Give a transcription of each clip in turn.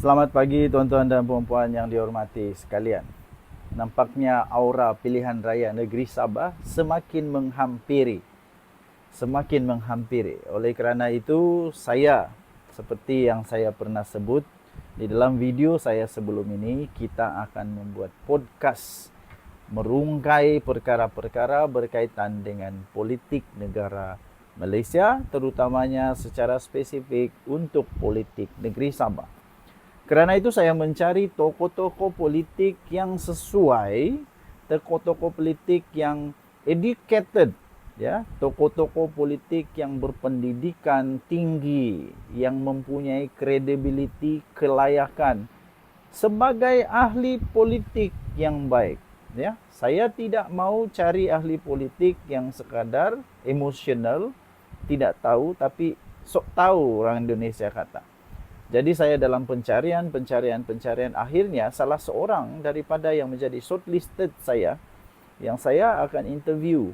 Selamat pagi tuan-tuan dan puan-puan yang dihormati sekalian. Nampaknya aura pilihan raya negeri Sabah semakin menghampiri. Oleh kerana itu, saya seperti yang saya pernah sebut di dalam video saya sebelum ini, kita akan membuat podcast merungkai perkara-perkara berkaitan dengan politik negara Malaysia, terutamanya secara spesifik untuk politik negeri Sabah. Kerana itu saya mencari tokoh-tokoh politik yang sesuai, tokoh-tokoh politik yang educated, ya, tokoh-tokoh politik yang berpendidikan tinggi, yang mempunyai kredibiliti, kelayakan sebagai ahli politik yang baik, ya. Saya tidak mau cari ahli politik yang sekadar emosional, tidak tahu tapi sok tahu orang Indonesia kata. Jadi saya dalam pencarian, akhirnya salah seorang daripada yang menjadi shortlisted saya, yang saya akan interview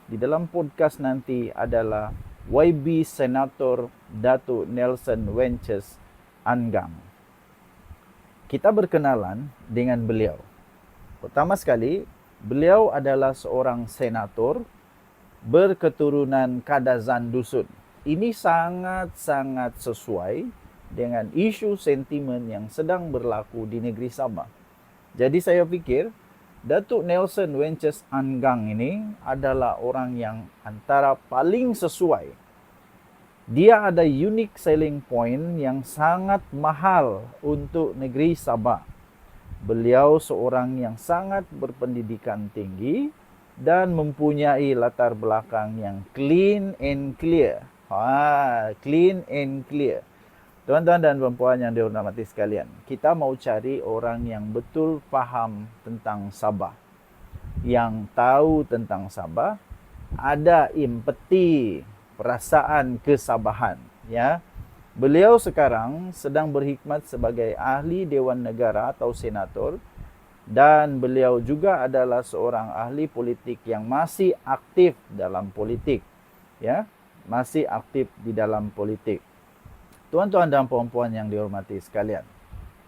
di dalam podcast nanti adalah YB Senator Datuk Nelson Wences Anggang. Kita berkenalan dengan beliau. Pertama sekali, beliau adalah seorang senator berketurunan Kadazan Dusun. Ini sangat-sangat sesuai dengan isu sentimen yang sedang berlaku di negeri Sabah. Jadi saya fikir Datuk Nelson Wences Anggang ini adalah orang yang antara paling sesuai. Dia ada unique selling point yang sangat mahal untuk negeri Sabah. Beliau seorang yang sangat berpendidikan tinggi dan mempunyai latar belakang yang clean and clear. Clean and clear. Tuan-tuan dan puan yang dihormati sekalian, kita mau cari orang yang betul faham tentang Sabah, yang tahu tentang Sabah, ada empati, perasaan kesabahan, ya. Beliau sekarang sedang berkhidmat sebagai ahli Dewan Negara atau senator, dan beliau juga adalah seorang ahli politik yang masih aktif dalam politik, ya, masih aktif di dalam politik. Tuan-tuan dan puan-puan yang dihormati sekalian,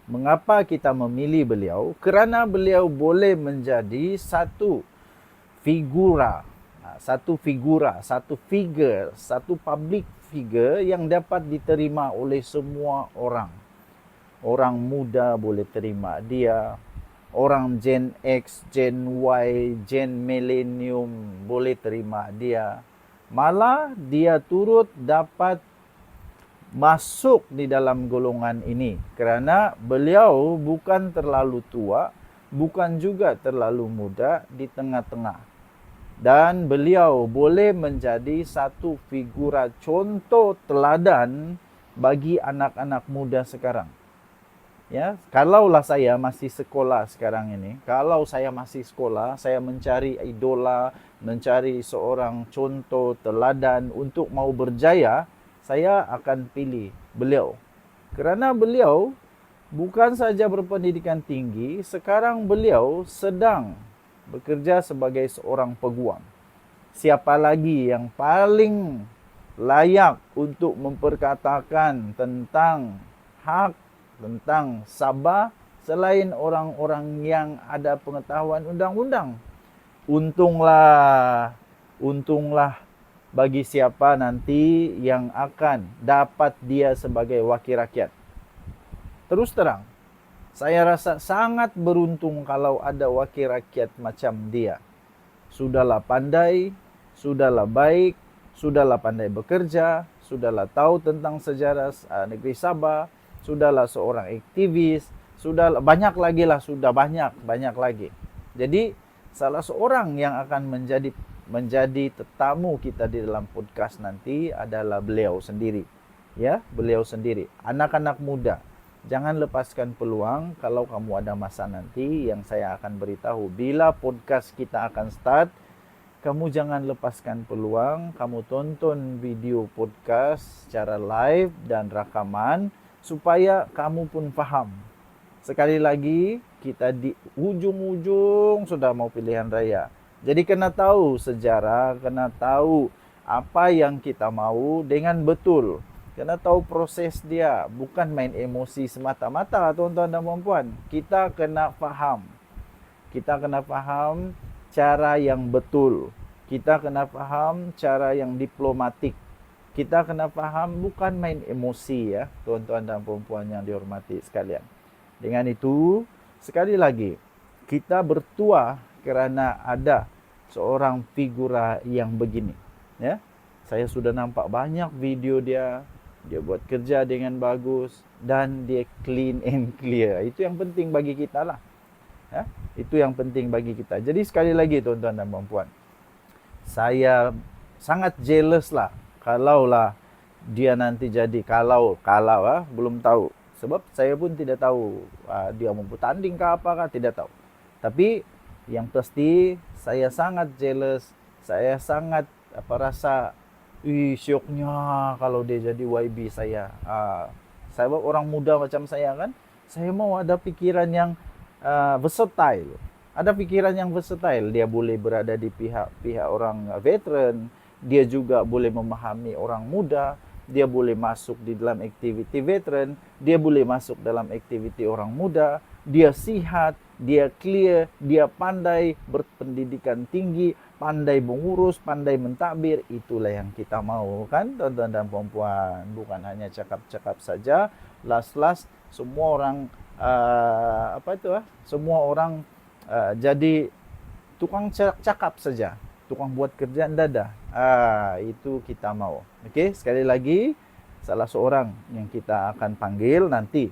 mengapa kita memilih beliau? Kerana beliau boleh menjadi satu figura, satu public figure yang dapat diterima oleh semua orang. Orang muda boleh terima dia, orang Gen X, Gen Y, Gen Millennium boleh terima dia. Malah dia turut dapat masuk di dalam golongan ini kerana beliau bukan terlalu tua, bukan juga terlalu muda, di tengah-tengah. Dan beliau boleh menjadi satu figura contoh teladan bagi anak-anak muda sekarang. Ya, kalaulah saya masih sekolah sekarang ini, kalau saya masih sekolah, saya mencari idola, mencari seorang contoh teladan untuk mau berjaya, saya akan pilih beliau. Kerana beliau bukan saja berpendidikan tinggi, sekarang beliau sedang bekerja sebagai seorang peguam. Siapa lagi yang paling layak untuk memperkatakan tentang hak, tentang Sabah selain orang-orang yang ada pengetahuan undang-undang? Untunglah bagi siapa nanti yang akan dapat dia sebagai wakil rakyat. Terus terang, saya rasa sangat beruntung kalau ada wakil rakyat macam dia. Sudahlah pandai, sudahlah baik, sudahlah pandai bekerja, sudahlah tahu tentang sejarah negeri Sabah, sudahlah seorang aktivis, sudahlah banyak lagi. Jadi salah seorang yang akan menjadi tetamu kita di dalam podcast nanti adalah beliau sendiri. Ya, beliau sendiri. Anak-anak muda, jangan lepaskan peluang. Kalau kamu ada masa nanti yang saya akan beritahu bila podcast kita akan start, kamu jangan lepaskan peluang. Kamu tonton video podcast secara live dan rakaman supaya kamu pun faham. Sekali lagi, kita di ujung-ujung sudah mau pilihan raya. Jadi kena tahu sejarah, kena tahu apa yang kita mau dengan betul. Kena tahu proses dia, bukan main emosi semata-mata, tuan-tuan dan puan-puan. Kita kena faham. Kita kena faham cara yang betul. Kita kena faham cara yang diplomatik. Kita kena faham bukan main emosi ya, tuan-tuan dan puan-puan yang dihormati sekalian. Dengan itu, sekali lagi, kita bertua kerana ada seorang figura yang begini. Ya, saya sudah nampak banyak video dia buat kerja dengan bagus dan dia clean and clear. Itu yang penting bagi kita lah. Ya, itu yang penting bagi kita. Jadi sekali lagi tuan-tuan dan puan-puan, saya sangat jealous lah kalaulah dia nanti jadi kalau belum tahu. Sebab saya pun tidak tahu dia mau bertanding ke apakah, tidak tahu. Tapi yang pasti saya sangat jealous, saya sangat rasa syoknya kalau dia jadi YB saya. Sebab orang muda macam saya kan, saya mau ada pikiran yang versatile. Ada pikiran yang versatile. Dia boleh berada di pihak orang veteran, dia juga boleh memahami orang muda, dia boleh masuk di dalam aktiviti veteran, dia boleh masuk dalam aktiviti orang muda, dia sihat, dia clear, dia pandai berpendidikan tinggi, pandai mengurus, pandai mentadbir. Itulah yang kita mau kan tuan-tuan dan puan-puan. Bukan hanya cakap-cakap saja, last semua orang semua orang jadi tukang cakap saja, tukang buat kerjaan dada. Itu kita mau. Okey, sekali lagi, salah seorang yang kita akan panggil nanti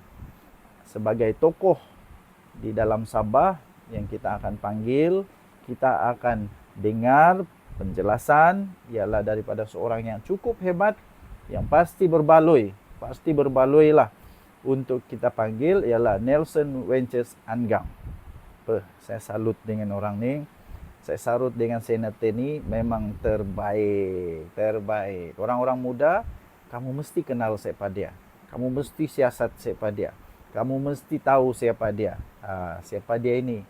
sebagai tokoh di dalam Sabah yang kita akan panggil, kita akan dengar penjelasan ialah daripada seorang yang cukup hebat, yang pasti berbaloi lah untuk kita panggil, ialah Nelson Wences Angang. Saya salut dengan orang ni. Saya salut dengan senator ni, memang terbaik. Orang-orang muda, kamu mesti kenal siapa dia. Kamu mesti siasat siapa dia. Kamu mesti tahu siapa dia. Siapa dia ini.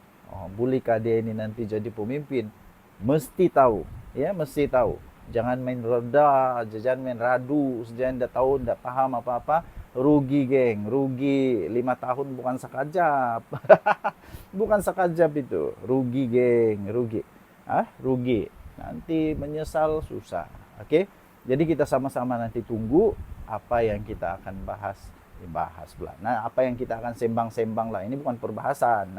Bolehkah dia ini nanti jadi pemimpin? Mesti tahu. Ya, mesti tahu. Jangan main reda, jangan main radu, jangan dah tahu, dah paham apa-apa. Rugi geng, rugi 5 tahun bukan sekejap. Bukan sekejap itu. Rugi geng, rugi. Rugi. Nanti menyesal susah. Okey? Jadi kita sama-sama nanti tunggu apa yang kita akan bahas pula. Nah, apa yang kita akan sembang-sembang lah. Ini bukan perbahasan.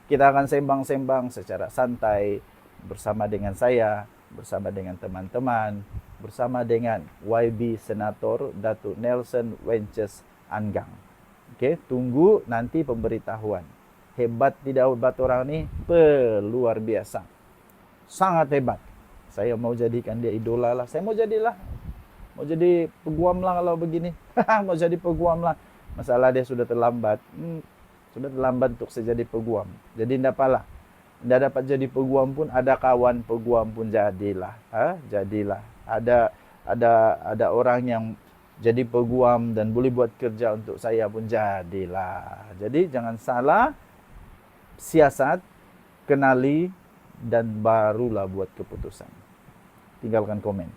Kita akan sembang-sembang secara santai bersama dengan saya, bersama dengan teman-teman, bersama dengan YB Senator Datuk Nelson Wences Angang. Okey, tunggu nanti pemberitahuan. Hebat tidak hebat orang ni? Luar biasa. Sangat hebat. Saya mau jadikan dia idola lah. Saya mau jadilah. Mau jadi peguam lah kalau begini. Mau jadi peguam lah. Masalah dia sudah terlambat. Sudah terlambat untuk saya jadi peguam. Jadi tidak apalah. Tidak dapat jadi peguam pun, ada kawan peguam pun jadilah. Jadilah. Ada orang yang jadi peguam dan boleh buat kerja untuk saya pun jadilah. Jadi jangan salah, siasat, kenali, dan barulah buat keputusan. Tinggalkan komen.